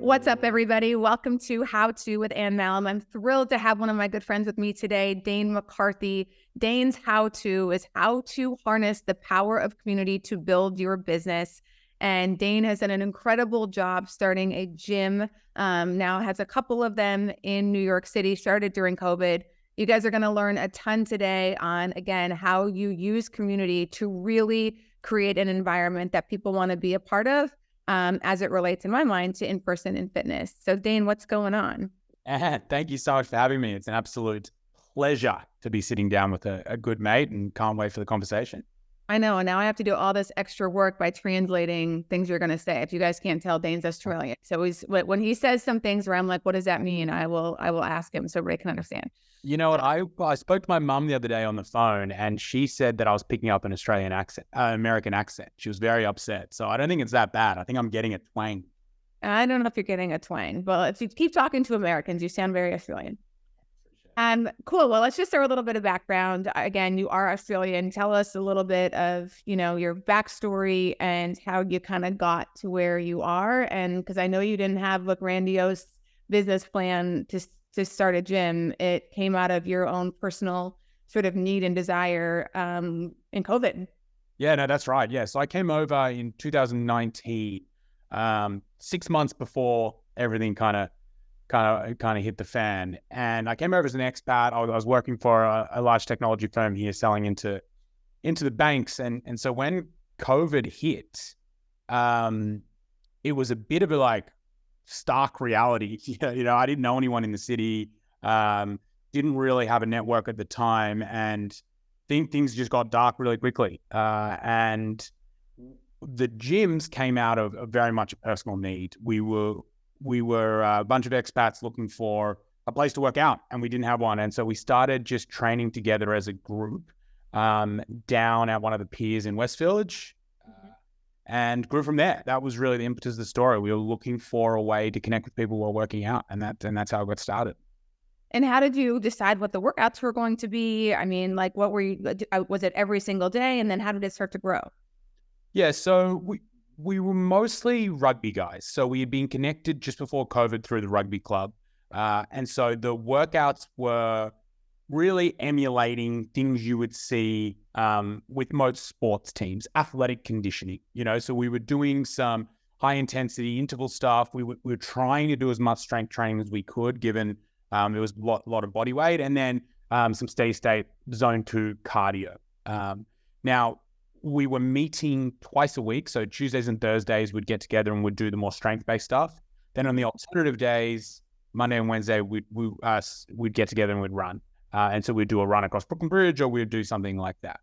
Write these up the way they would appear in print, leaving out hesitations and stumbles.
What's up, everybody? Welcome to How To with Anne Mahlum. I'm thrilled to have one of my good friends with me today, Dane McCarthy. Dane's How To is how to harness the power of community to build your business. And Dane has done an incredible job starting a gym. Now has a couple of them in New York City, started during COVID. You guys are going to learn a ton today on, again, how you use community to really create an environment that people want to be a part of. As it relates in my mind to in-person and fitness. So Dane, what's going on? Thank you so much for having me. It's an absolute pleasure to be sitting down with a good mate and can't wait for the conversation. I know. And now I have to do all this extra work by translating things you're going to say. If you guys can't tell, Dane's Australian. So when he says some things where I'm like, what does that mean? I will ask him so everybody can understand. You know what? I spoke to my mum the other day on the phone and she said that I was picking up an Australian accent, American accent. She was very upset. So I don't think it's that bad. I think I'm getting a twang. I don't know if you're getting a twang, but if you keep talking to Americans, you sound very Australian. Cool. Well, let's just start a little bit of background. Again, you are Australian. Tell us a little bit of, your backstory and how you kind of got to where you are. And because I know you didn't have a grandiose business plan to start a gym. It came out of your own personal sort of need and desire in COVID. Yeah, no, that's right. Yeah. So I came over in 2019, 6 months before everything kind of hit the fan. And I came over as an expat. I was working for a large technology firm here selling into the banks. And so when COVID hit, it was a bit of a stark reality. I didn't know anyone in the city, didn't really have a network at the time, and things just got dark really quickly. And the gyms came out of very much a personal need. We were a bunch of expats looking for a place to work out, and we didn't have one. And so we started just training together as a group down at one of the piers in West Village. And grew from there. That was really the impetus of the story. We were looking for a way to connect with people while working out, and that's how it got started. And how did you decide what the workouts were going to be? I mean, what were you? Was it every single day? And then how did it start to grow? Yeah, so we were mostly rugby guys. So we had been connected just before COVID through the rugby club, and so the workouts were really emulating things you would see with most sports teams, athletic conditioning, so we were doing some high intensity interval stuff. We were trying to do as much strength training as we could, given there was a lot of body weight, and then some steady state zone 2 cardio. Now we were meeting twice a week. So Tuesdays and Thursdays we'd get together and we'd do the more strength-based stuff. Then on the alternative days, Monday and Wednesday, we'd get together and we'd run. And so we'd do a run across Brooklyn Bridge, or we'd do something like that.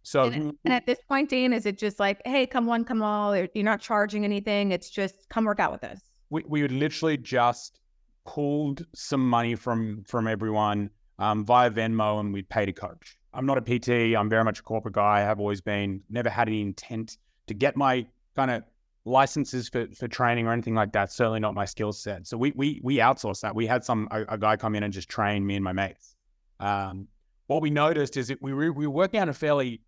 So, and at this point, Dane, is it just like, hey, come one, come all? You're not charging anything. It's just come work out with us. We would literally just pulled some money from everyone via Venmo, and we'd pay to coach. I'm not a PT. I'm very much a corporate guy. I have always been. Never had any intent to get my kind of licenses for training or anything like that. Certainly not my skill set. So we outsourced that. We had a guy come in and just train me and my mates. What we noticed is that we were working out a fairly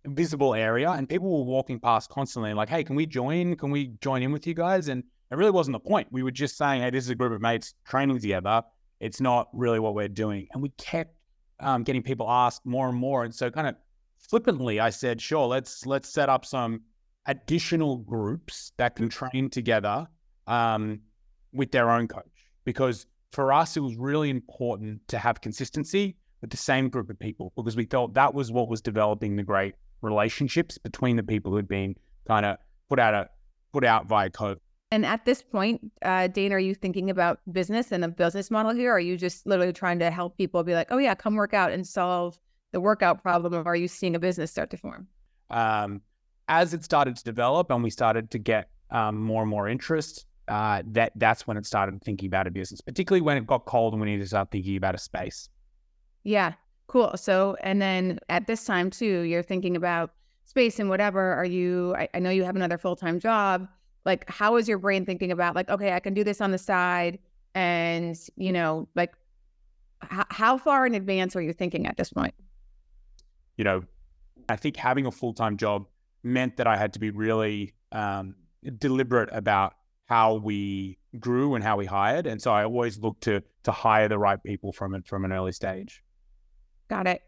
visible area, and people were walking past constantly like, hey, can we join in with you guys? And it really wasn't the point. We were just saying, hey, this is a group of mates training together. It's not really what we're doing. And we kept getting people asked more and more. And so kind of flippantly, I said, sure, let's set up some additional groups that can train together with their own coach. Because for us, it was really important to have consistency with the same group of people, because we thought that was what was developing the great relationships between the people who'd been kind of put out via COVID. And at this point, Dane, are you thinking about business and a business model here? Or are you just literally trying to help people be like, oh yeah, come work out and solve the workout problem? Or are you seeing a business start to form? As it started to develop and we started to get more and more interest, that's when it started thinking about a business, particularly when it got cold and we needed to start thinking about a space. Yeah, cool. So, and then at this time too, you're thinking about space and whatever. I know you have another full-time job. Like, how is your brain thinking about okay, I can do this on the side, and how far in advance are you thinking at this point? I think having a full-time job meant that I had to be really deliberate about how we grew and how we hired. And so I always look to hire the right people from an early stage. Got it.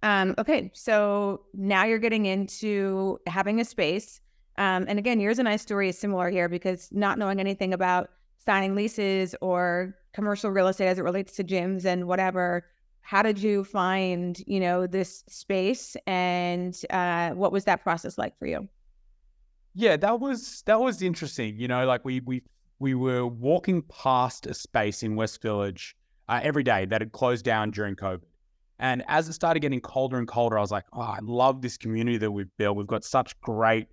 Okay, so now you're getting into having a space. And again, yours and I's story is similar here because not knowing anything about signing leases or commercial real estate as it relates to gyms and whatever, how did you find, this space, and what was that process like for you? Yeah, that was interesting. Like we were walking past a space in West Village every day that had closed down during COVID. And as it started getting colder and colder, I was like, oh, I love this community that we've built. We've got such great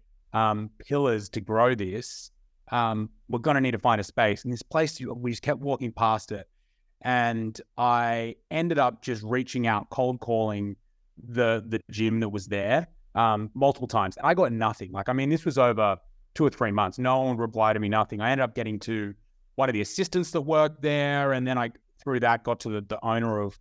pillars to grow this. We're going to need to find a space. And this place, we just kept walking past it. And I ended up just reaching out, cold calling the gym that was there multiple times. I got nothing. This was over 2 or 3 months. No one replied to me, nothing. I ended up getting to one of the assistants that worked there. And then I, through that, got to the owner of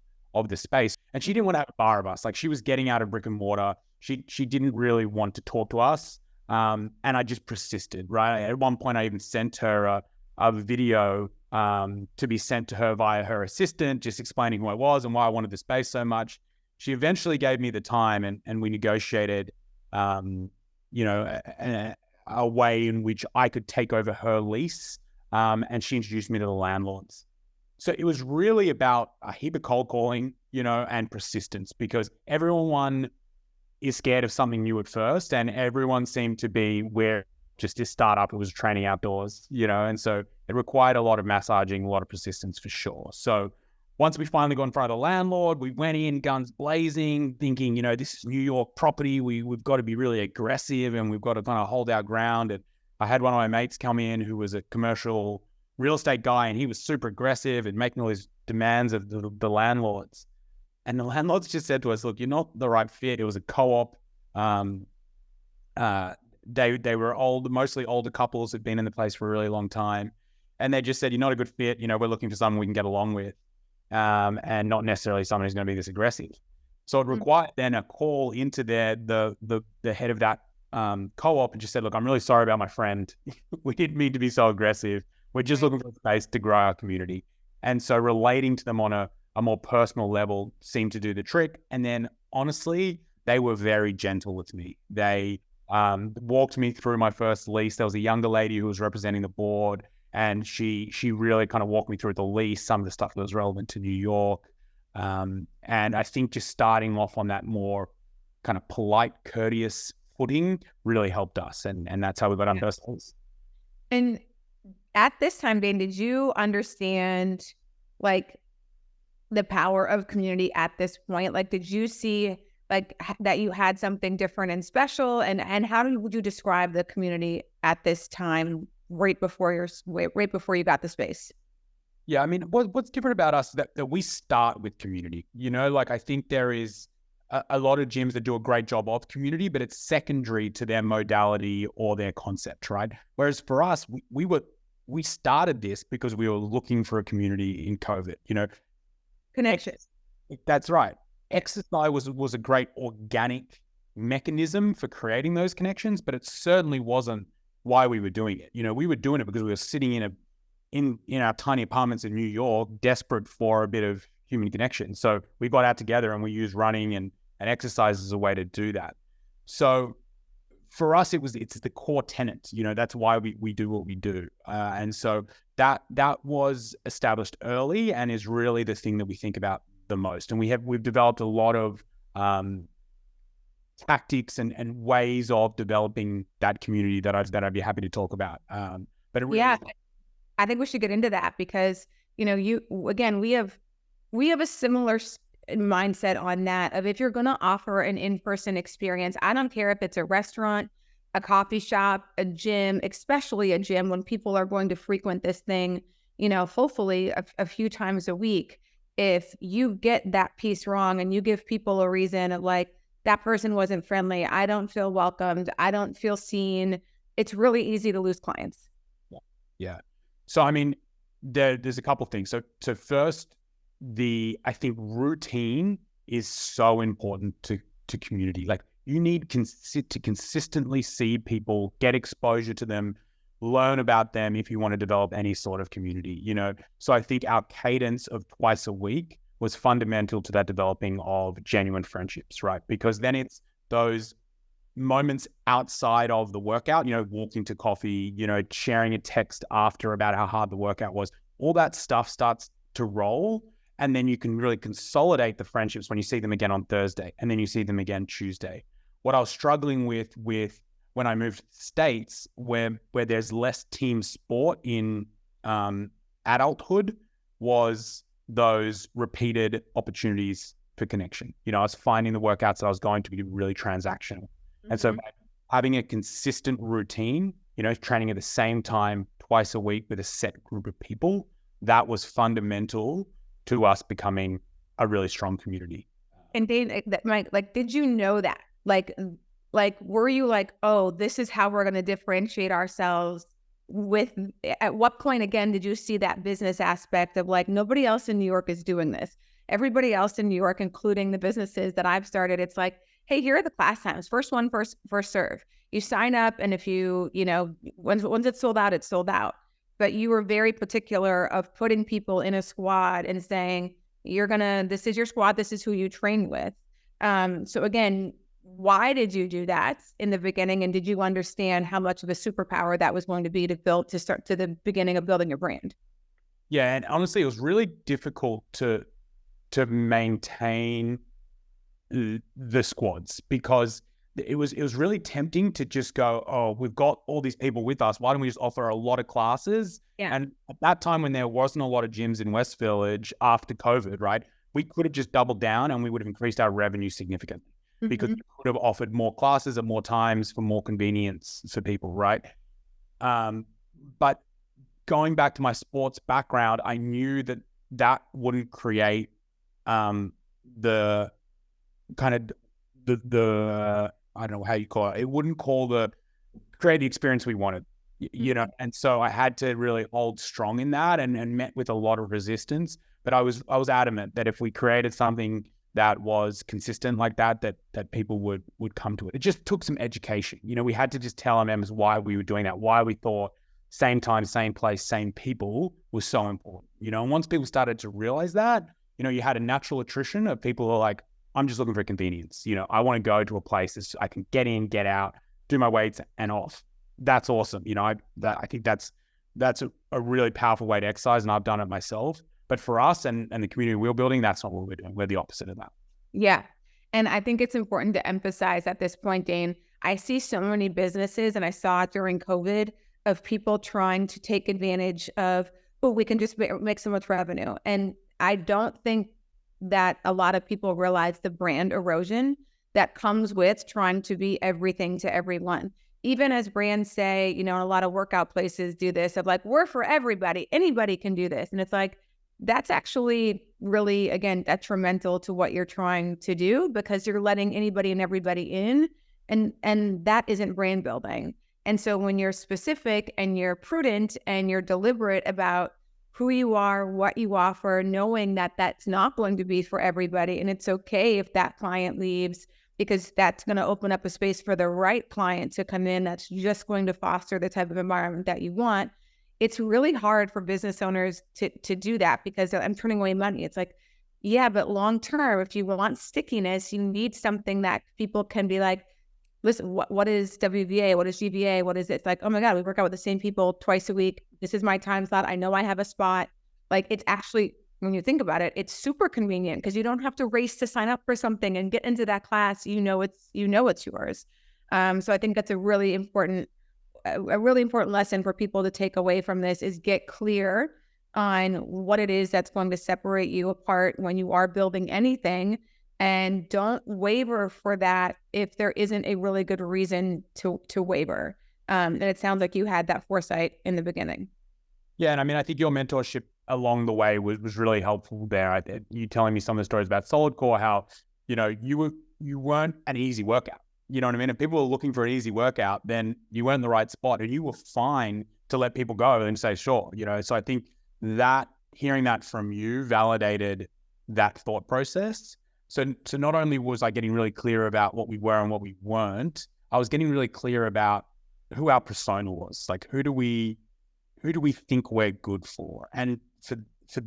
the space. And she didn't want to have a bar of us. Like, she was getting out of brick and mortar. She didn't really want to talk to us. And I just persisted, right? At one point, I even sent her a video to be sent to her via her assistant, just explaining who I was and why I wanted the space so much. She eventually gave me the time, and we negotiated, a way in which I could take over her lease. And she introduced me to the landlords. So it was really about a heap of cold calling, and persistence, because everyone is scared of something new at first, and everyone seemed to be where just this startup, it was training outdoors, and so it required a lot of massaging, a lot of persistence for sure. So once we finally got in front of the landlord, we went in guns blazing, thinking, this is New York property. We've got to be really aggressive, and we've got to kind of hold our ground. And I had one of my mates come in who was a commercial real estate guy, and he was super aggressive and making all these demands of the landlords. And the landlords just said to us, look, you're not the right fit. It was a co-op. They were mostly older couples who'd been in the place for a really long time. And they just said, you're not a good fit. We're looking for someone we can get along with, and not necessarily someone who's going to be this aggressive. So it required then a call into the head of that co-op, and just said, look, I'm really sorry about my friend. We didn't mean to be so aggressive. We're just looking for a space to grow our community. And so relating to them on a more personal level seemed to do the trick. And then honestly, they were very gentle with me. They walked me through my first lease. There was a younger lady who was representing the board, and she really kind of walked me through the lease, some of the stuff that was relevant to New York. And I think just starting off on that more kind of polite, courteous footing really helped us. And that's how we got our first lease. And at this time, Dane, did you understand the power of community at this point? Did you see that you had something different and special? And how would you describe the community at this time, right before you got the space? Yeah, what's different about us is that we start with community. I think there is a lot of gyms that do a great job of community, but it's secondary to their modality or their concept, right? Whereas for us, we started this because we were looking for a community in COVID, Connections. That's right. Exercise was a great organic mechanism for creating those connections, but it certainly wasn't why we were doing it. We were doing it because we were sitting in our tiny apartments in New York, desperate for a bit of human connection. So we got out together and we used running and exercise as a way to do that. So for us, it's the core tenet. That's why we do what we do. And so that was established early and is really the thing that we think about the most. And we've developed a lot of tactics and ways of developing that community that I'd be happy to talk about. But it really I think we should get into that because we have a similar mindset on that of if you're going to offer an in-person experience, I don't care if it's a restaurant, a coffee shop, a gym, especially a gym when people are going to frequent this thing, hopefully a few times a week. If you get that piece wrong and you give people a reason that person wasn't friendly, I don't feel welcomed, I don't feel seen, it's really easy to lose clients. Yeah. So, there's a couple of things. So first, I think routine is so important to community. You need to consistently see people, get exposure to them, learn about them if you want to develop any sort of community, So I think our cadence of twice a week was fundamental to that developing of genuine friendships, right? Because then it's those moments outside of the workout, walking to coffee, sharing a text after about how hard the workout was. All that stuff starts to roll. And then you can really consolidate the friendships when you see them again on Thursday, and then you see them again Tuesday. What I was struggling with when I moved to the States, where there's less team sport in adulthood, was those repeated opportunities for connection. I was finding the workouts that I was going to be really transactional. And so having a consistent routine, training at the same time twice a week with a set group of people, that was fundamental to us becoming a really strong community. And Dane, did you know that? Like, were you like, oh, this is how we're going to differentiate ourselves? At what point, again, did you see that business aspect of like, nobody else in New York is doing this? Everybody else in New York, including the businesses that I've started, it's like, hey, here are the class times. First one, first serve. You sign up, and if once it's sold out, it's sold out. But you were very particular of putting people in a squad and saying, this is your squad, this is who you train with. So again, why did you do that in the beginning? And did you understand how much of a superpower that was going to be to start to the beginning of building your brand? Yeah. And honestly, it was really difficult to maintain the squads, because it was really tempting to just go, oh, we've got all these people with us, why don't we just offer a lot of classes? Yeah. And at that time, when there wasn't a lot of gyms in West Village after COVID, right, we could have just doubled down and we would have increased our revenue significantly, because we could have offered more classes at more times for more convenience for people, right? But going back to my sports background, I knew that wouldn't create the kind of the I don't know how you call it. It wouldn't create the experience we wanted, And so I had to really hold strong in that, and met with a lot of resistance. But I was adamant that if we created something that was consistent like that people would come to it. It just took some education. We had to just tell our members why we were doing that, why we thought same time, same place, same people was so important. And once people started to realize that, you had a natural attrition of people who are like, I'm just looking for convenience. I want to go to a place that I can get in, get out, do my weights and off. That's awesome. I think that's a really powerful way to exercise, and I've done it myself. But for us and the community we're building, that's not what we're doing. We're the opposite of that. Yeah. And I think it's important to emphasize at this point, Dane, I see so many businesses, and I saw it during COVID, of people trying to take advantage of, oh, we can just make so much revenue. And I don't think that a lot of people realize the brand erosion that comes with trying to be everything to everyone. Even as brands say, a lot of workout places do this of like, we're for everybody. Anybody can do this. And it's like, that's actually really, again, detrimental to what you're trying to do, because you're letting anybody and everybody in, and that isn't brand building. And so when you're specific and you're prudent and you're deliberate about who you are, what you offer, knowing that that's not going to be for everybody. And it's okay if that client leaves, because that's going to open up a space for the right client to come in that's just going to foster the type of environment that you want. It's really hard for business owners to do that, because I'm turning away money. It's like, yeah, but long term, if you want stickiness, you need something that people can be like, listen, what is WVA? What is GVA? What is it? It's like, oh my God, we work out with the same people twice a week. This is my time slot. I know I have a spot. Like, it's actually, when you think about it, it's super convenient, because you don't have to race to sign up for something and get into that class. It's yours. So I think that's a really important lesson for people to take away from this, is get clear on what it is that's going to separate you apart when you are building anything. And don't waver for that if there isn't a really good reason to waver. And it sounds like you had that foresight in the beginning. Yeah. And I think your mentorship along the way was really helpful there. You telling me some of the stories about Solid Core, how, you weren't an easy workout. You know what I mean? If people were looking for an easy workout, then you weren't in the right spot, and you were fine to let people go and say, sure. So I think that hearing that from you validated that thought process. So not only was I getting really clear about what we were and what we weren't, I was getting really clear about who our persona was. Like, who do we think we're good for? And for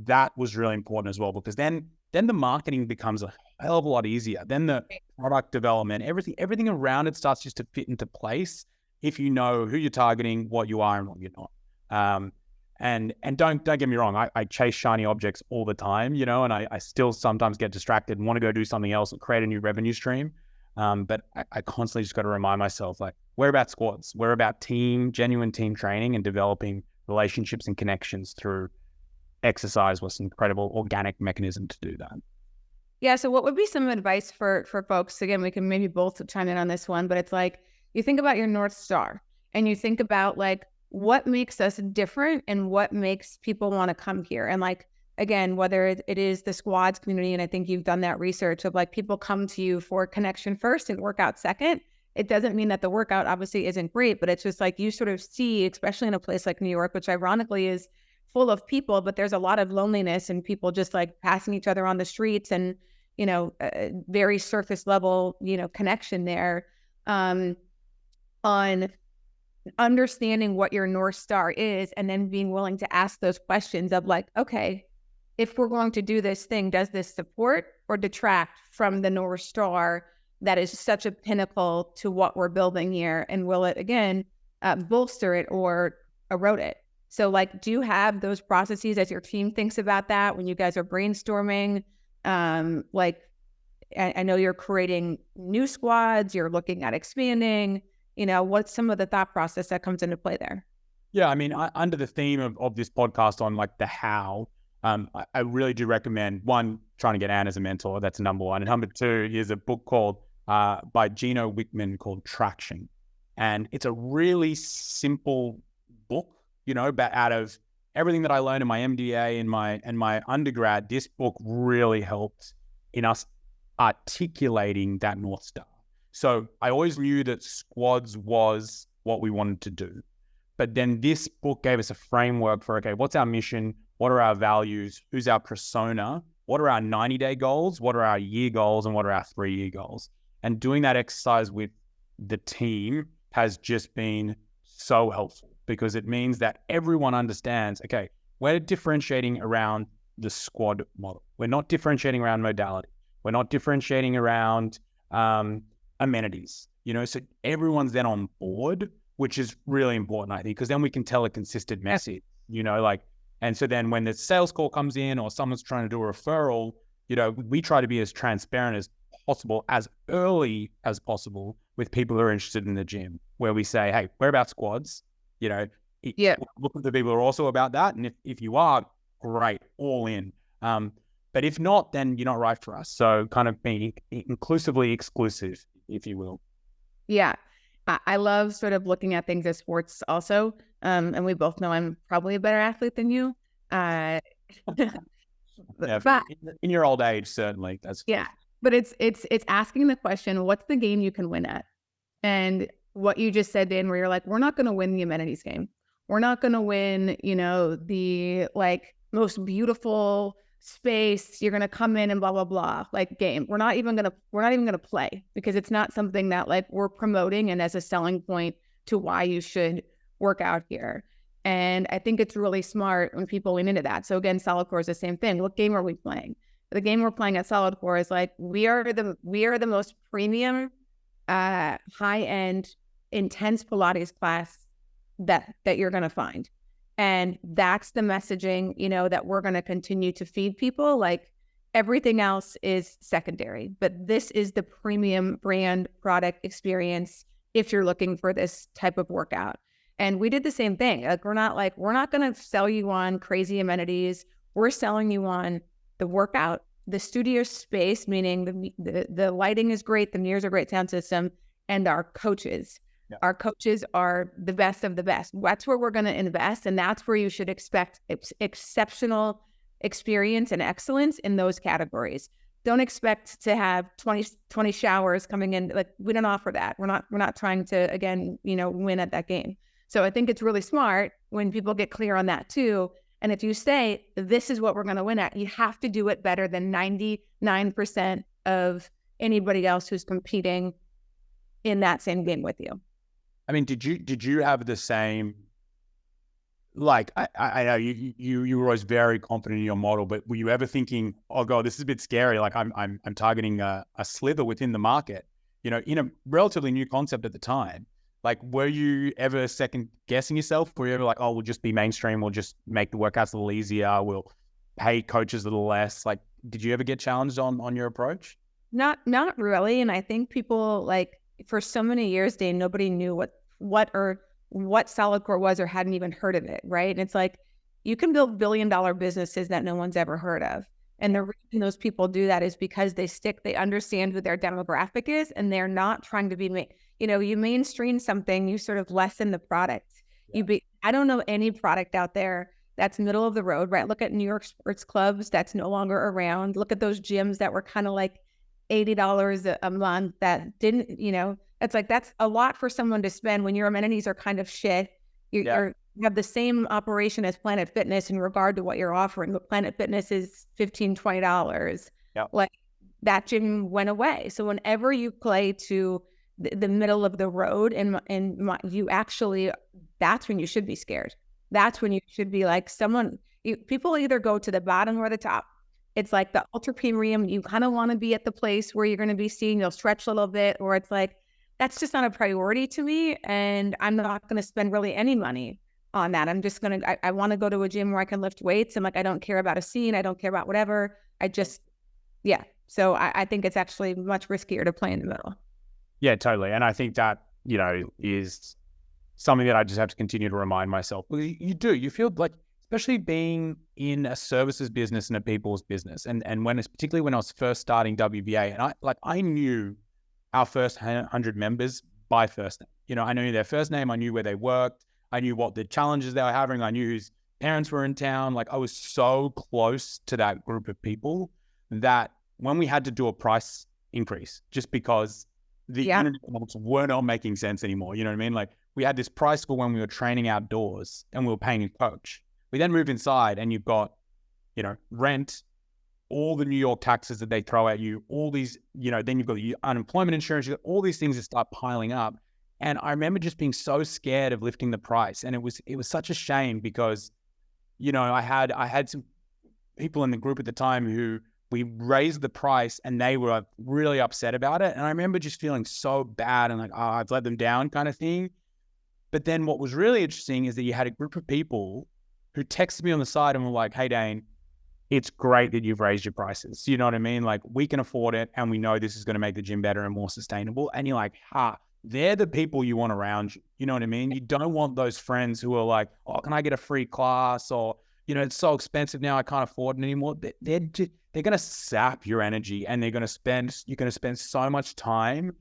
that was really important as well, because then the marketing becomes a hell of a lot easier. Then the product development, everything around it starts just to fit into place if you know who you're targeting, what you are and what you're not. And don't get me wrong, I chase shiny objects all the time, and I still sometimes get distracted and want to go do something else and create a new revenue stream. But I constantly just got to remind myself, like, we're about squads. We're about genuine team training and developing relationships and connections through exercise was an incredible organic mechanism to do that. Yeah. So what would be some advice for folks? Again, we can maybe both chime in on this one, but it's like, you think about your North Star and you think about like, what makes us different and what makes people want to come here. And like, again, whether it is the squads community, and I think you've done that research of like, people come to you for connection first and workout second. It doesn't mean that the workout obviously isn't great, but it's just like, you sort of see, especially in a place like New York, which ironically is full of people, but there's a lot of loneliness and people just like passing each other on the streets and, very surface level, connection there, on understanding what your North Star is, and then being willing to ask those questions of like, okay, if we're going to do this thing, does this support or detract from the North Star that is such a pinnacle to what we're building here? And will it, again, bolster it or erode it? So like, do you have those processes as your team thinks about that when you guys are brainstorming? Like, I know you're creating new squads, you're looking at expanding, what's some of the thought process that comes into play there? Yeah, I mean, under the theme of this podcast on like the how, I really do recommend, one, trying to get Anne as a mentor. That's number one. And number two, here's a book called by Gino Wickman called Traction. And it's a really simple book, but out of everything that I learned in my MDA and my undergrad, this book really helped in us articulating that North Star. So I always knew that squads was what we wanted to do. But then this book gave us a framework for, okay, what's our mission? What are our values? Who's our persona? What are our 90-day goals? What are our year goals? And what are our 3-year goals? And doing that exercise with the team has just been so helpful, because it means that everyone understands, okay, we're differentiating around the squad model. We're not differentiating around modality. We're not differentiating around amenities, so everyone's then on board, which is really important, I think, because then we can tell a consistent message, and so then when the sales call comes in or someone's trying to do a referral, we try to be as transparent as possible, as early as possible with people who are interested in the gym, where we say, hey, we're about squads, look at the people who are also about that. And if you are, great, all in. But if not, then you're not right for us. So kind of being inclusively exclusive, if you will. Yeah. I love sort of looking at things as sports also. And we both know I'm probably a better athlete than you. Yeah, but in your old age, certainly. Yeah. But it's asking the question, what's the game you can win at? And what you just said, Dan, where you're like, we're not going to win the amenities game. We're not going to win, the like most beautiful space, you're going to come in and blah, blah, blah, like game. We're not even going to play, because it's not something that like we're promoting and as a selling point to why you should work out here. And I think it's really smart when people lean into that. So again, Solid Core is the same thing. What game are we playing? The game we're playing at Solid Core is like, we are the most premium, high-end, intense Pilates class that you're going to find. And that's the messaging, that we're going to continue to feed people. Like, everything else is secondary, but this is the premium brand product experience if you're looking for this type of workout. And we did the same thing. Like, we're not going to sell you on crazy amenities. We're selling you on the workout, the studio space, meaning the lighting is great, the mirrors are great, sound system, and our coaches. Yeah. Our coaches are the best of the best. That's where we're going to invest, and that's where you should expect exceptional experience and excellence in those categories. Don't expect to have 20 showers coming in. Like, we don't offer that. We're not trying to, again, win at that game. So I think it's really smart when people get clear on that too. And if you say, this is what we're going to win at, you have to do it better than 99% of anybody else who's competing in that same game with you. I mean, did you have the same, like, I know you were always very confident in your model, but were you ever thinking, oh God, this is a bit scary. Like I'm targeting a slither within the market, in a relatively new concept at the time. Like, were you ever second guessing yourself? Were you ever like, oh, we'll just be mainstream. We'll just make the workouts a little easier. We'll pay coaches a little less. Like, did you ever get challenged on your approach? Not really. And I think people, like, for so many years, Dane, nobody knew what solid core was or hadn't even heard of it, right? And it's like, you can build billion-dollar businesses that no one's ever heard of. And the reason those people do that is because they understand who their demographic is, and they're not trying to be, you mainstream something, you sort of lessen the product. Yeah. I don't know any product out there that's middle of the road, right? Look at New York sports clubs that's no longer around. Look at those gyms that were kind of like $80 a month that didn't, it's like, that's a lot for someone to spend when your amenities are kind of shit. You have the same operation as Planet Fitness in regard to what you're offering, but Planet Fitness is $15-20. Yeah. Like, that gym went away. So whenever you play to the middle of the road, that's when you should be scared. That's when you should be like, people either go to the bottom or the top. It's like the ultra premium. You kind of want to be at the place where you're going to be seen. You'll stretch a little bit, or it's like, that's just not a priority to me. And I'm not going to spend really any money on that. I'm just going to, I want to go to a gym where I can lift weights. I'm like, I don't care about a scene. I don't care about whatever. Yeah. So I think it's actually much riskier to play in the middle. Yeah, totally. And I think that, is something that I just have to continue to remind myself. Well, you feel like, especially being in a services business and a people's business. And particularly when I was first starting WBA, and I knew our first 100 members by first name. I knew their first name. I knew where they worked. I knew what the challenges they were having. I knew whose parents were in town. Like, I was so close to that group of people that when we had to do a price increase, just because the internet models were not making sense anymore. You know what I mean? Like, we had this price for when we were training outdoors and we were paying a coach. We then moved inside and you've got, rent, all the New York taxes that they throw at you, all these, then you've got the unemployment insurance, you've got all these things that start piling up. And I remember just being so scared of lifting the price. And it was such a shame because, I had some people in the group at the time who we raised the price and they were really upset about it. And I remember just feeling so bad and like, oh, I've let them down kind of thing. But then what was really interesting is that you had a group of people who texted me on the side and were like, hey, Dane, it's great that you've raised your prices. You know what I mean? Like, we can afford it and we know this is going to make the gym better and more sustainable. And you're like, they're the people you want around you. You know what I mean? You don't want those friends who are like, oh, can I get a free class? Or, it's so expensive now, I can't afford it anymore. They're going to sap your energy and you're going to spend so much time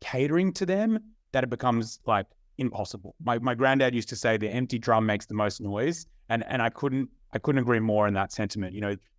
catering to them that it becomes like impossible. My granddad used to say the empty drum makes the most noise. And I couldn't agree more in that sentiment.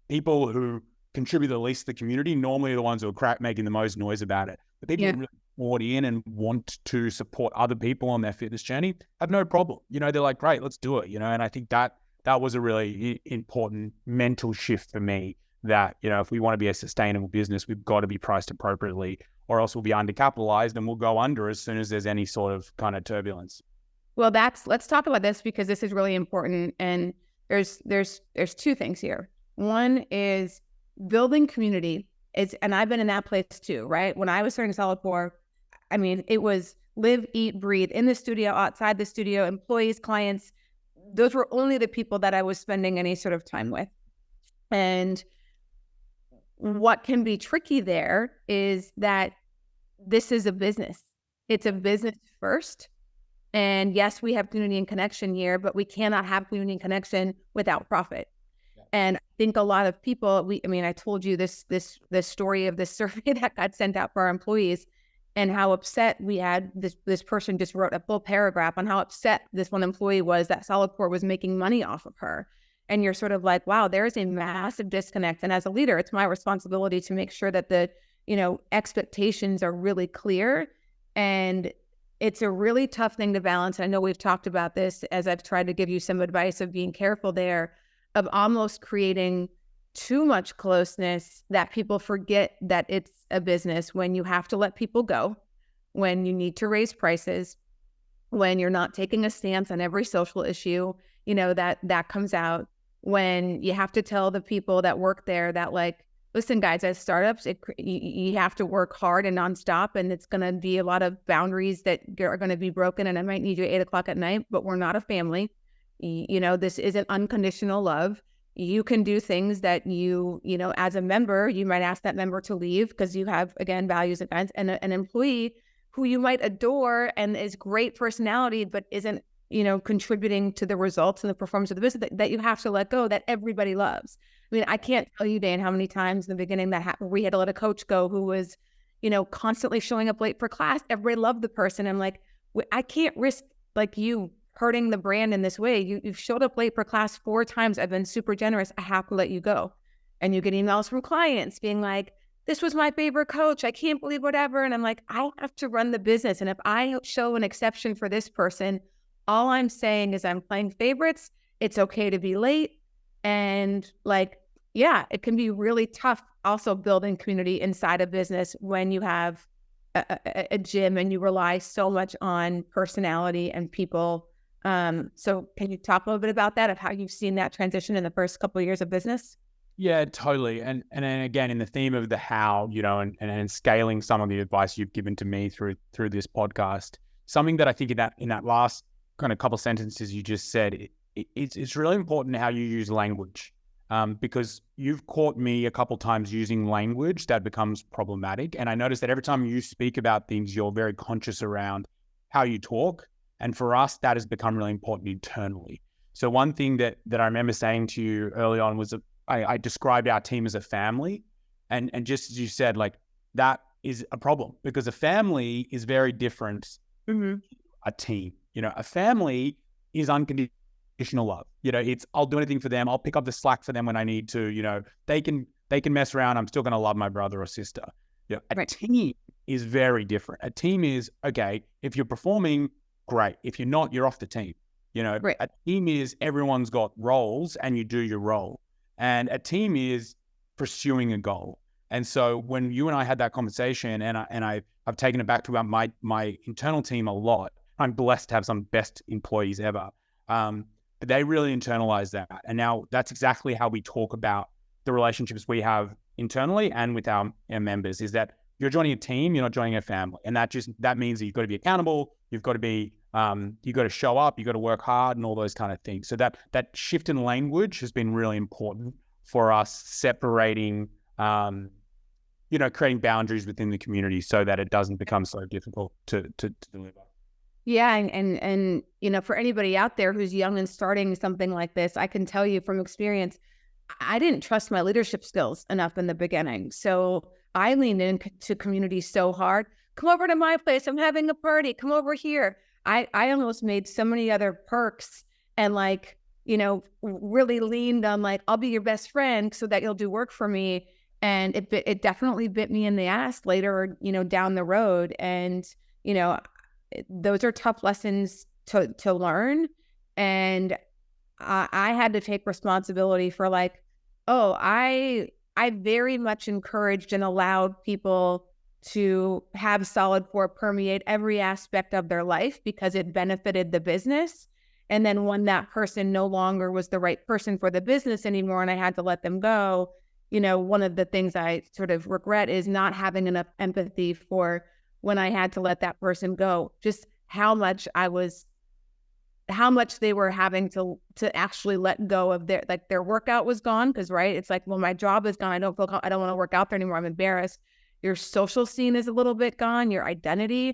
People who contribute the least to the community normally are the ones who are making the most noise about it. The people who really bought in and want to support other people on their fitness journey have no problem. They're like, great, let's do it. And I think that was a really important mental shift for me that, if we want to be a sustainable business, we've got to be priced appropriately or else we'll be undercapitalized and we'll go under as soon as there's any sort of kind of turbulence. Well, let's talk about this because this is really important. And there's two things here. One is building community and I've been in that place too, right? When I was starting Solid Core, I mean, it was live, eat, breathe in the studio, outside the studio, employees, clients. Those were only the people that I was spending any sort of time with. And what can be tricky there is that this is a business. It's a business first. And yes, we have community and connection here, but we cannot have community and connection without profit. Yeah. And I think a lot of people, I told you this story of this survey that got sent out for our employees and how upset we had. This person just wrote a full paragraph on how upset this one employee was that Solid Core was making money off of her. And you're sort of like, wow, there's a massive disconnect. And as a leader, it's my responsibility to make sure that the, expectations are really clear. And it's a really tough thing to balance. I know we've talked about this as I've tried to give you some advice of being careful there, of almost creating too much closeness that people forget that it's a business when you have to let people go. when you need to raise prices, when you're not taking a stance on every social issue, that comes out. When you have to tell the people that work there that, like, listen, guys, as startups, you have to work hard and nonstop, and it's going to be a lot of boundaries that are going to be broken, and I might need you at 8 o'clock at night, but we're not a family. This isn't unconditional love. You can do things that as a member, you might ask that member to leave because you have, again, values and guidelines, and an employee who you might adore and is great personality, but isn't, contributing to the results and the performance of the business that you have to let go, that everybody loves. I mean, I can't tell you, Dan, how many times in the beginning that happened. We had to let a coach go who was, constantly showing up late for class. Everybody loved the person. I'm like, I can't risk like you hurting the brand in this way. You've showed up late for class 4 times. I've been super generous. I have to let you go. And you get emails from clients being like, this was my favorite coach. I can't believe whatever. And I'm like, I have to run the business. And if I show an exception for this person, all I'm saying is I'm playing favorites. It's okay to be late. And it can be really tough also building community inside a business when you have a gym and you rely so much on personality and people. So can you talk a little bit about that, of how you've seen that transition in the first couple of years of business? Yeah, totally. And then again, in the theme of the how, and scaling some of the advice you've given to me through this podcast, something that I think in that last kind of couple sentences you just said, it's really important how you use language, because you've caught me a couple times using language that becomes problematic. And I noticed that every time you speak about things, you're very conscious around how you talk. And for us, that has become really important internally. So one thing that I remember saying to you early on was I described our team as a family. And just as you said, like, that is a problem, because a family is very different to a team. A family is unconditional love. It's, I'll do anything for them. I'll pick up the slack for them when I need to. They can mess around. I'm still going to love my brother or sister. A team is very different. A team is, okay, if you're performing, great. If you're not, you're off the team. A team is everyone's got roles and you do your role. And a team is pursuing a goal. And so when you and I had that conversation, and I've taken it back to about my internal team a lot. I'm blessed to have some best employees ever. But they really internalize that. And now that's exactly how we talk about the relationships we have internally and with our members, is that you're joining a team, you're not joining a family. And that means that you've got to be accountable. You've got to be, you've got to show up, you've got to work hard and all those kind of things. So that shift in language has been really important for us, separating, creating boundaries within the community so that it doesn't become so difficult to deliver. Yeah. And, for anybody out there who's young and starting something like this, I can tell you from experience, I didn't trust my leadership skills enough in the beginning. So I leaned into community so hard. Come over to my place. I'm having a party. Come over here. I almost made so many other perks and really leaned on I'll be your best friend so that you'll do work for me. And it definitely bit me in the ass later, down the road. And, those are tough lessons to learn. And I had to take responsibility for I very much encouraged and allowed people to have solid core permeate every aspect of their life because it benefited the business. And then when that person no longer was the right person for the business anymore and I had to let them go, one of the things I sort of regret is not having enough empathy for when I had to let that person go, just how much they were having to actually let go of their workout was gone. Cause it's my job is gone. I don't want to work out there anymore. I'm embarrassed. Your social scene is a little bit gone, your identity.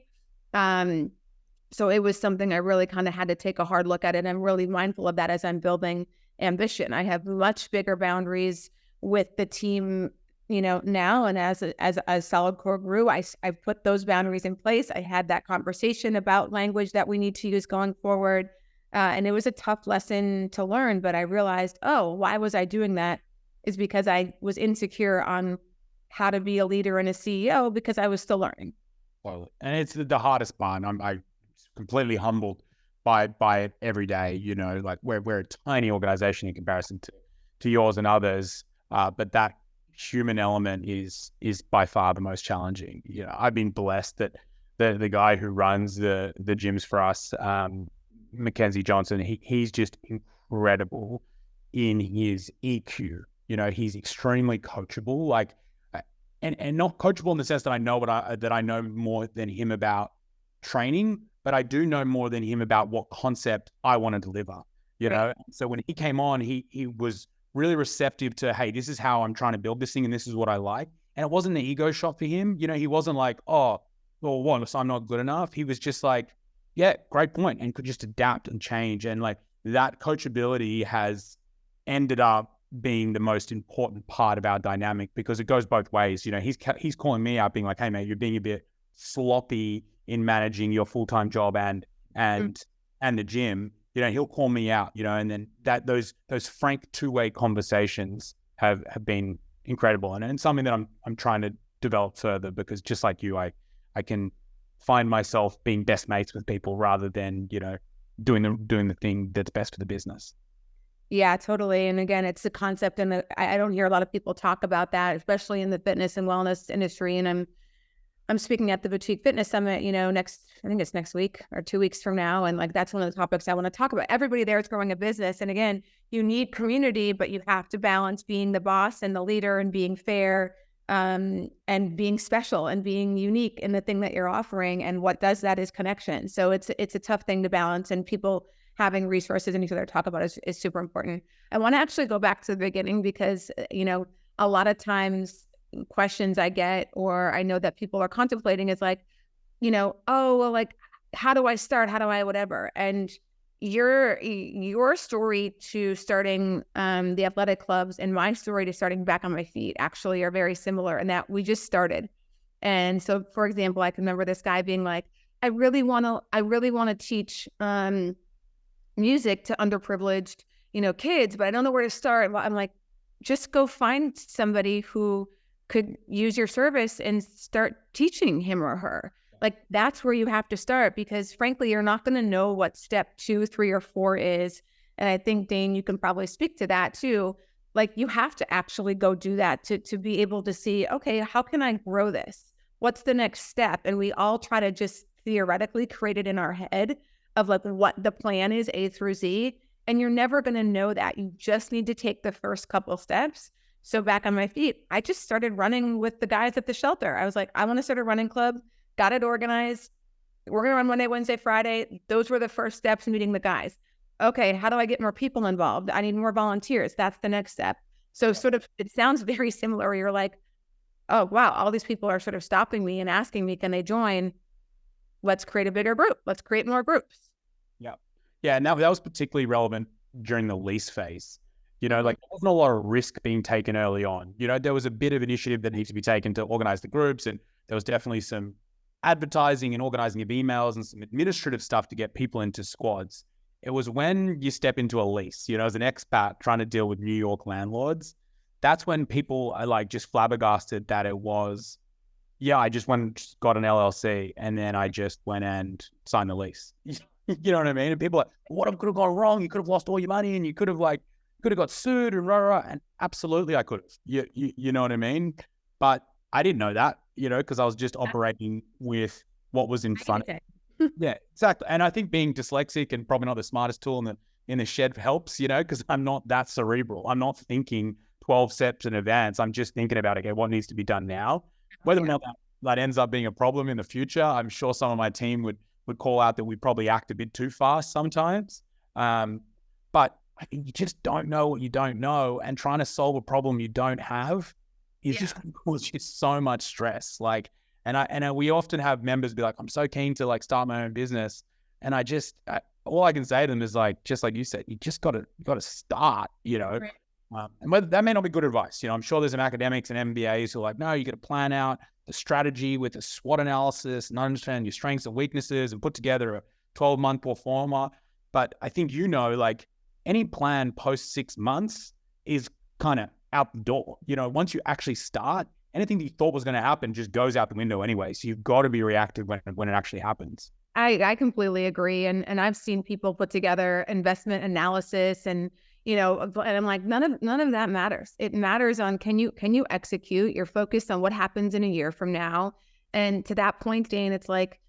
So it was something I really kind of had to take a hard look at, and I'm really mindful of that as I'm building ambition. I have much bigger boundaries with the team, now, and as Solid Core grew, I put those boundaries in place. I had that conversation about language that we need to use going forward, and it was a tough lesson to learn. But I realized, why was I doing that? Is because I was insecure on how to be a leader and a CEO because I was still learning. Totally. And it's the hardest part. I'm completely humbled by it every day. We're a tiny organization in comparison to yours and others, but that human element is by far the most challenging. I've been blessed that the guy who runs the gyms for us, Mackenzie Johnson, he's just incredible in his EQ. You know, he's extremely coachable, like, and not coachable in the sense that I know more than him about training, but I do know more than him about what concept I want to deliver. You know, so when he came on, he was really receptive to, hey, this is how I'm trying to build this thing, and this is what I like. And it wasn't an ego shot for him. You know, he wasn't like, oh, well, one, so I'm not good enough. He was just like, yeah, great point, and could just adapt and change. And like that coachability has ended up being the most important part of our dynamic, because it goes both ways. You know, he's calling me out, being like, hey, mate, you're being a bit sloppy in managing your full-time job and the gym. You know, he'll call me out, you know, and then those frank two-way conversations have been incredible, and something that I'm trying to develop further, because just like you, I can find myself being best mates with people rather than, you know, doing the thing that's best for the business. Yeah, totally. And again, it's the concept, and I don't hear a lot of people talk about that, especially in the fitness and wellness industry. And I'm speaking at the Boutique Fitness Summit, you know, I think it's next week or 2 weeks from now. And like, that's one of the topics I want to talk about. Everybody there is growing a business. And again, you need community, but you have to balance being the boss and the leader and being fair, and being special and being unique in the thing that you're offering. And what does that is connection. So it's a tough thing to balance, and people having resources and each other to talk about is super important. I want to actually go back to the beginning, because, you know, a lot of times questions I get, or I know that people are contemplating, is like, you know, oh, well, like, how do I start? How do I whatever? And your story to starting the athletic clubs and my story to starting back on my feet actually are very similar, in that we just started. And so, for example, I can remember this guy being like, I really want to teach music to underprivileged, you know, kids, but I don't know where to start. I'm like, just go find somebody who could use your service and start teaching him or her. Like, that's where you have to start, because frankly, you're not going to know what step 2, 3, or 4 is. And I think, Dane, you can probably speak to that too. Like, you have to actually go do that to be able to see, okay, how can I grow this? What's the next step? And we all try to just theoretically create it in our head of like what the plan is, A through Z. And you're never going to know that. You just need to take the first couple steps. So back on my feet, I just started running with the guys at the shelter. I was like, I want to start a running club, got it organized. We're going to run Monday, Wednesday, Friday. Those were the first steps, meeting the guys. Okay, how do I get more people involved? I need more volunteers. That's the next step. So sort of, it sounds very similar. You're like, oh, wow, all these people are sort of stopping me and asking me, can they join? Let's create a bigger group. Let's create more groups. Yeah. Yeah. And that was particularly relevant during the lease phase. You know, like, there wasn't a lot of risk being taken early on. You know, there was a bit of initiative that needs to be taken to organize the groups. And there was definitely some advertising and organizing of emails and some administrative stuff to get people into squads. It was when you step into a lease, you know, as an expat trying to deal with New York landlords, that's when people are like just flabbergasted that it was, yeah, I just went and got an LLC and then I just went and signed the lease. You know what I mean? And people are like, what could have gone wrong? You could have lost all your money and you could have got sued and rah, rah. And absolutely I could have. You know what I mean? But I didn't know that, you know, because I was just operating with what was in front of me. Yeah, exactly. And I think being dyslexic and probably not the smartest tool in the shed helps, you know, because I'm not that cerebral. I'm not thinking 12 steps in advance. I'm just thinking about, okay, what needs to be done now? Whether or not that ends up being a problem in the future, I'm sure some of my team would call out that we probably act a bit too fast sometimes. But I think you just don't know what you don't know, and trying to solve a problem you don't have is just going to cause you so much stress. Like, and we often have members be like, I'm so keen to like start my own business. And all I can say to them is like, just like you said, you just got to start, you know. Right. And whether that may not be good advice, you know, I'm sure there's some academics and MBAs who are like, no, you got to plan out the strategy with a SWOT analysis and understand your strengths and weaknesses and put together a 12-month pro forma. But I think, you know, like, any plan post 6 months is kind of out the door. You know, once you actually start, anything that you thought was going to happen just goes out the window anyway. So you've got to be reactive when it actually happens. I completely agree. And I've seen people put together investment analysis and, you know, and I'm like, none of that matters. It matters on, can you execute? You're focused on what happens in a year from now. And to that point, Dane, it's like,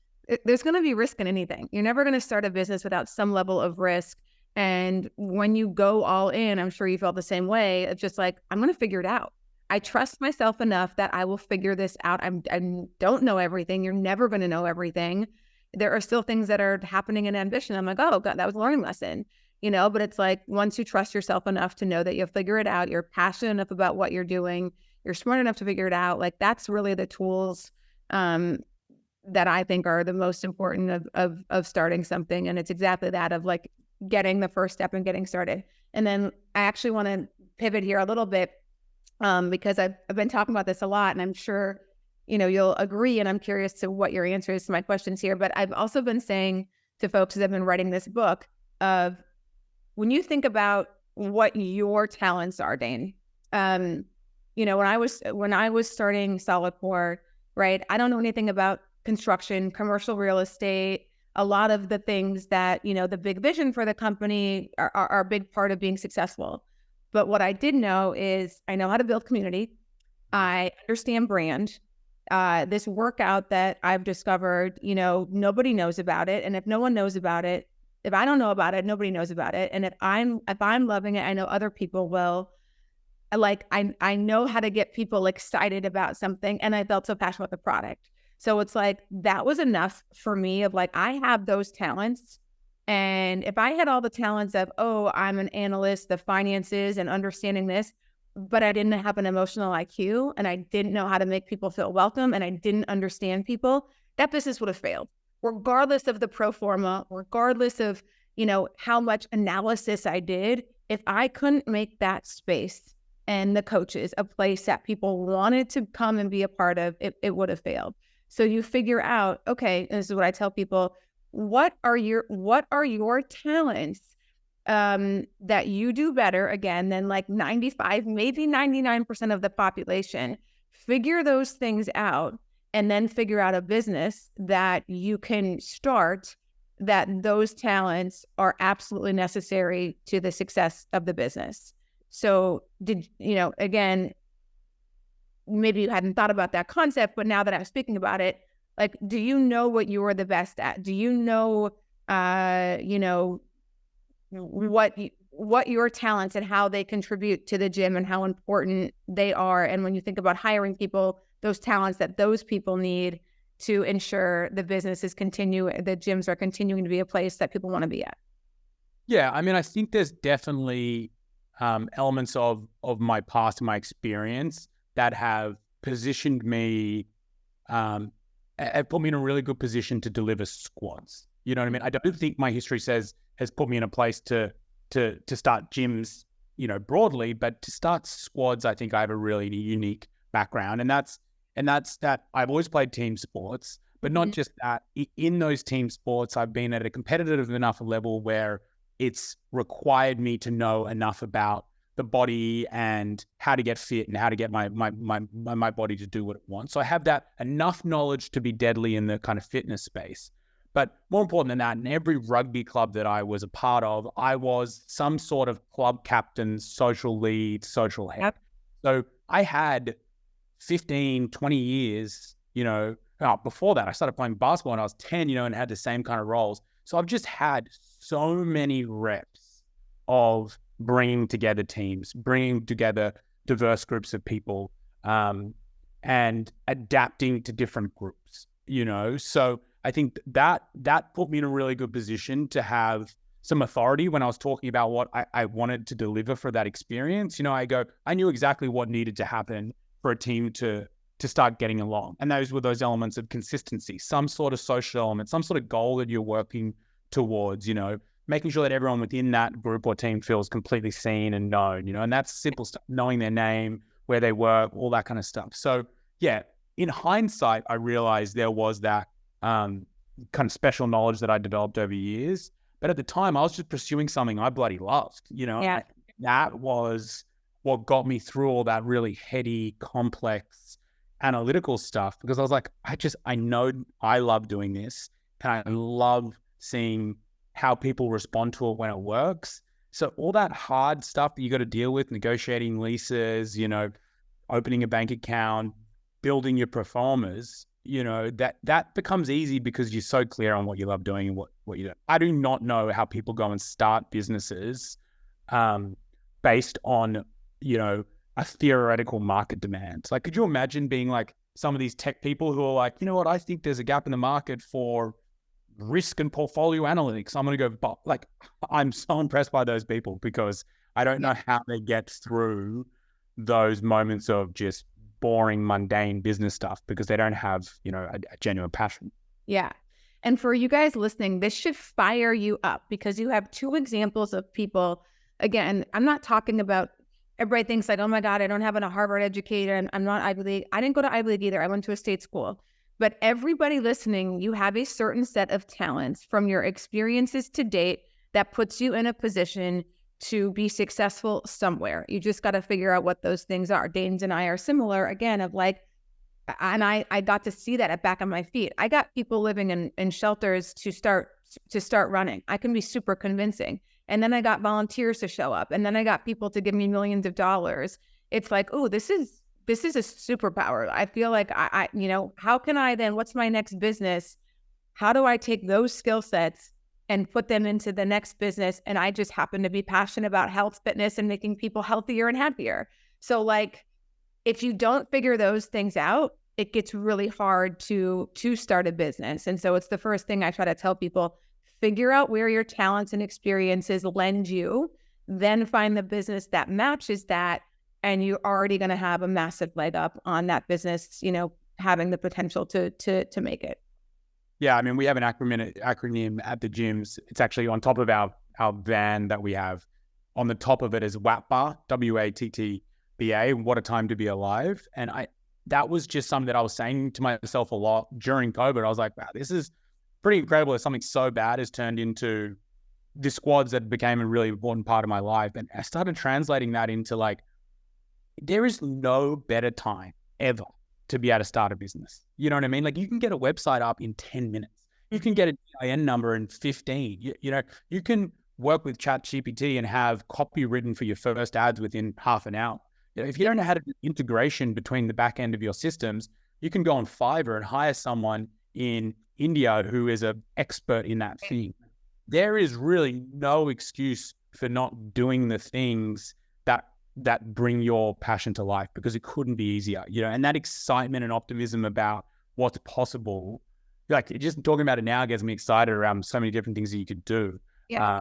there's going to be risk in anything. You're never going to start a business without some level of risk. And when you go all in, I'm sure you felt the same way. It's just like, I'm going to figure it out. I trust myself enough that I will figure this out. I don't know everything. You're never going to know everything. There are still things that are happening in ambition. I'm like, oh God, that was a learning lesson, but it's like, once you trust yourself enough to know that you'll figure it out, you're passionate enough about what you're doing, you're smart enough to figure it out. Like, that's really the tools that I think are the most important of starting something. And it's exactly that, of like getting the first step and getting started. And then I actually want to pivot here a little bit because I've been talking about this a lot, and I'm sure, you'll agree. And I'm curious to what your answer is to my questions here. But I've also been saying to folks as I've been writing this book of, when you think about what your talents are, Dane, when I was starting Solidcore, right? I don't know anything about construction, commercial real estate, a lot of the things that, the big vision for the company are a big part of being successful. But what I did know is I know how to build community. I understand brand. This workout that I've discovered, nobody knows about it. And if no one knows about it, if I don't know about it, nobody knows about it. And if I'm loving it, I know other people will. I know how to get people excited about something, and I felt so passionate about the product. So it's like, that was enough for me of like, I have those talents. And if I had all the talents of, oh, I'm an analyst, the finances and understanding this, but I didn't have an emotional IQ, and I didn't know how to make people feel welcome, and I didn't understand people, that business would have failed, regardless of the pro forma, regardless of, how much analysis I did. If I couldn't make that space and the coaches a place that people wanted to come and be a part of, it would have failed. So you figure out, okay, this is what I tell people, what are your talents that you do better, again, than like 95, maybe 99% of the population? Figure those things out, and then figure out a business that you can start, that those talents are absolutely necessary to the success of the business. So again, maybe you hadn't thought about that concept, but now that I'm speaking about it, like, do you know what you are the best at? Do you know, what your talents and how they contribute to the gym and how important they are? And when you think about hiring people, those talents that those people need to ensure the the gyms are continuing to be a place that people want to be at. Yeah, I mean, I think there's definitely elements of my past and my experience that have positioned me, have put me in a really good position to deliver squads. You know what I mean? I don't think my history has put me in a place to start gyms, broadly, but to start squads, I think I have a really unique background, and that's that I've always played team sports, but not just that. In those team sports, I've been at a competitive enough level where it's required me to know enough about the body and how to get fit and how to get my body to do what it wants. So I have that enough knowledge to be deadly in the kind of fitness space. But more important than that, in every rugby club that I was a part of, I was some sort of club captain, social lead, social head. So I had 15, 20 years, before that, I started playing basketball when I was 10, and had the same kind of roles. So I've just had so many reps of bringing together teams, bringing together diverse groups of people, and adapting to different groups, So I think that put me in a really good position to have some authority when I was talking about what I wanted to deliver for that experience. I knew exactly what needed to happen for a team to start getting along. And those were those elements of consistency, some sort of social element, some sort of goal that you're working towards, making sure that everyone within that group or team feels completely seen and known, and that's simple stuff, knowing their name, where they work, all that kind of stuff. So yeah, in hindsight, I realized there was that kind of special knowledge that I developed over years. But at the time, I was just pursuing something I bloody loved, Yeah. That was what got me through all that really heady, complex, analytical stuff, because I was like, I know I love doing this, and I love seeing how people respond to it when it works. So all that hard stuff that you got to deal with, negotiating leases, opening a bank account, building your performers, that becomes easy because you're so clear on what you love doing and what you do. I do not know how people go and start businesses based on, a theoretical market demand. Like, could you imagine being like some of these tech people who are like, you know what, I think there's a gap in the market for risk and portfolio analytics. I'm going to go, like, I'm so impressed by those people because I don't know how they get through those moments of just boring, mundane business stuff because they don't have, a genuine passion. Yeah. And for you guys listening, this should fire you up because you have two examples of people. Again, I'm not talking about everybody thinks like, oh my God, I don't have a Harvard educator and I'm not Ivy League. I didn't go to Ivy League either. I went to a state school. But everybody listening, you have a certain set of talents from your experiences to date that puts you in a position to be successful somewhere. You just got to figure out what those things are. Danes and I are similar, again, of like, and I got to see that at back on my feet. I got people living in shelters to start running. I can be super convincing. And then I got volunteers to show up. And then I got people to give me millions of dollars. It's like, oh, this is a superpower. I feel like I how can I then, what's my next business? How do I take those skill sets and put them into the next business? And I just happen to be passionate about health, fitness, and making people healthier and happier. So like, if you don't figure those things out, it gets really hard to start a business. And so it's the first thing I try to tell people, figure out where your talents and experiences lend you, then find the business that matches that. And you're already going to have a massive leg up on that business, having the potential to make it. Yeah. I mean, we have an acronym at the gyms. It's actually on top of our van that we have. On the top of it is WATTBA, WATTBA, what a time to be alive. And that was just something that I was saying to myself a lot during COVID. I was like, wow, this is pretty incredible that something so bad has turned into the squads that became a really important part of my life. And I started translating that into like, there is no better time ever to be able to start a business. You know what I mean? Like, you can get a website up in 10 minutes. You can get an EIN number in 15. You can work with ChatGPT and have copy written for your first ads within half an hour. If you don't know how to do integration between the back end of your systems, you can go on Fiverr and hire someone in India who is an expert in that thing. There is really no excuse for not doing the things that bring your passion to life, because it couldn't be easier, and that excitement and optimism about what's possible, like just talking about it now gets me excited around so many different things that you could do. Yeah.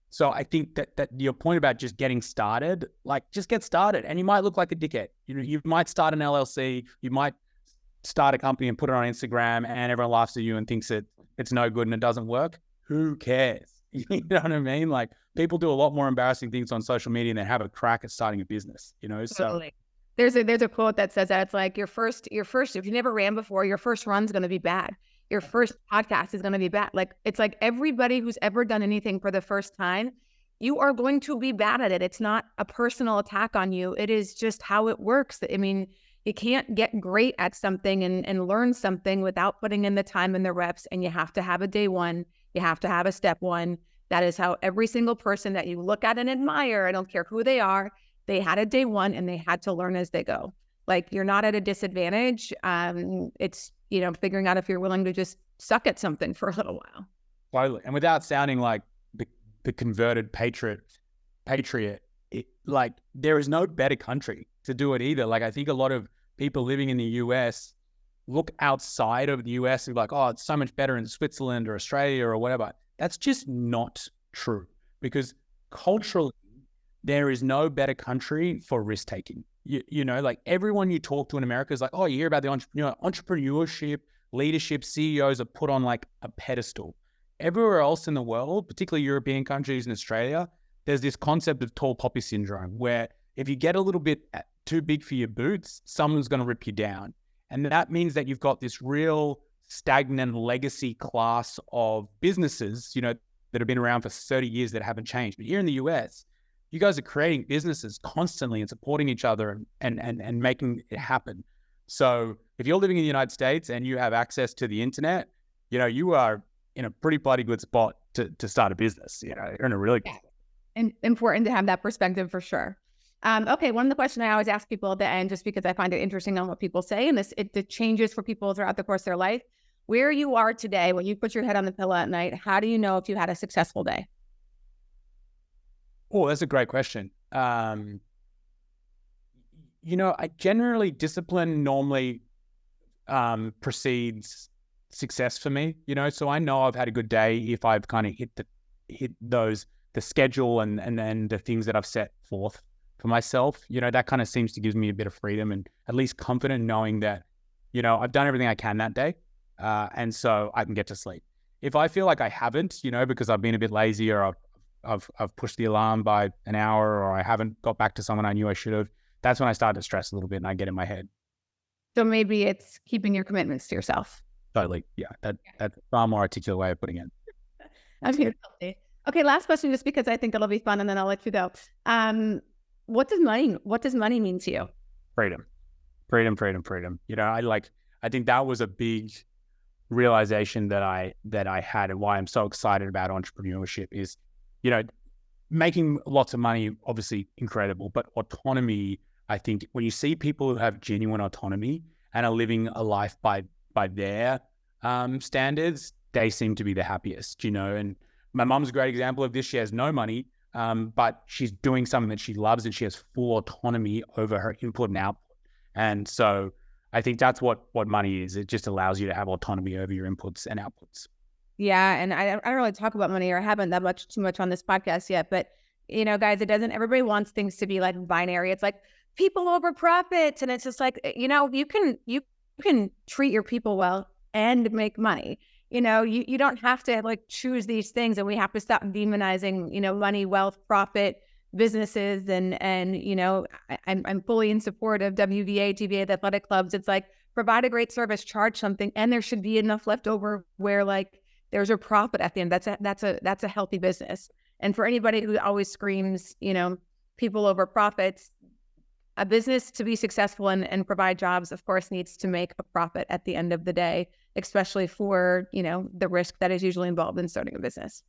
So I think that your point about just getting started, like just get started, and you might look like a dickhead. You might start an LLC, you might start a company and put it on Instagram and everyone laughs at you and thinks that it's no good and it doesn't work. Who cares? You know what I mean? Like, people do a lot more embarrassing things on social media than have a crack at starting a business, Totally. There's a quote that says that it's like your first, if you never ran before, your first run's going to be bad. Your first podcast is going to be bad. Like, it's like everybody who's ever done anything for the first time, you are going to be bad at it. It's not a personal attack on you. It is just how it works. I mean, you can't get great at something and learn something without putting in the time and the reps. And you have to have a day one. You have to have a step one. That is how every single person that you look at and admire, I don't care who they are, they had a day one and they had to learn as they go. Like, you're not at a disadvantage. It's, figuring out if you're willing to just suck at something for a little while. Totally. And without sounding like the converted patriot, like, there is no better country to do it either. Like, I think a lot of people living in the US look outside of the US and be like, oh, it's so much better in Switzerland or Australia or whatever. That's just not true, because culturally, there is no better country for risk taking. Like, everyone you talk to in America is like, oh, you hear about the entrepreneurship, leadership, CEOs are put on like a pedestal. Everywhere else in the world, particularly European countries and Australia, there's this concept of tall poppy syndrome, where if you get a little bit too big for your boots, someone's going to rip you down. And that means that you've got this real stagnant legacy class of businesses, that have been around for 30 years that haven't changed. But here in the US, you guys are creating businesses constantly and supporting each other and making it happen. So if you're living in the United States and you have access to the internet, you are in a pretty bloody good spot to start a business. You're in a really good spot. And important to have that perspective for sure. Okay, one of the questions I always ask people at the end, just because I find it interesting on what people say, and it changes for people throughout the course of their life. Where you are today, when you put your head on the pillow at night, how do you know if you had a successful day? Oh, that's a great question. I generally discipline normally precedes success for me. So I know I've had a good day if I've kind of hit the schedule and then the things that I've set forth for myself. That kind of seems to give me a bit of freedom and at least confident knowing that I've done everything I can that day, and so I can get to sleep. If I feel like I haven't, because I've been a bit lazy or I've pushed the alarm by an hour or I haven't got back to someone I knew I should have, that's when I start to stress a little bit and I get in my head. So maybe it's keeping your commitments to yourself. Totally. Yeah. That's a far more articulate way of putting it. I'm here to help you. Okay, last question, just because I think it'll be fun, and then I'll let you go. What does money mean to you? Freedom. I think that was a big realization that I had, and why I'm so excited about entrepreneurship is, making lots of money, obviously incredible, but autonomy, I think when you see people who have genuine autonomy and are living a life by their standards, they seem to be the happiest, and my mom's a great example of this. She has no money, but she's doing something that she loves and she has full autonomy over her input and output. And so I think that's what money is. It just allows you to have autonomy over your inputs and outputs. Yeah, and I don't really talk about money, or I haven't too much on this podcast yet. But guys, everybody wants things to be like binary. It's like people over profits, and it's just like you can treat your people well and make money. You don't have to like choose these things, and we have to stop demonizing money, wealth, profit, businesses, and I'm fully in support of WVA, TVA, the athletic clubs. It's like provide a great service, charge something, and there should be enough left over where like there's a profit at the end. That's a healthy business. And for anybody who always screams, people over profits, a business to be successful and provide jobs, of course, needs to make a profit at the end of the day, especially for, the risk that is usually involved in starting a business.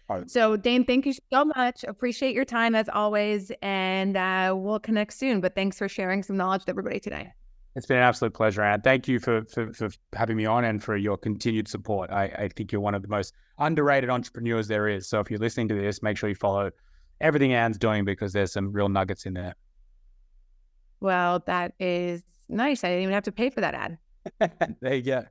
Right. So Dane, thank you so much. Appreciate your time as always. And we'll connect soon, but thanks for sharing some knowledge with everybody today. It's been an absolute pleasure, Anne. Thank you for having me on and for your continued support. I think you're one of the most underrated entrepreneurs there is. So if you're listening to this, make sure you follow everything Anne's doing, because there's some real nuggets in there. Well, that is nice. I didn't even have to pay for that ad. There you go.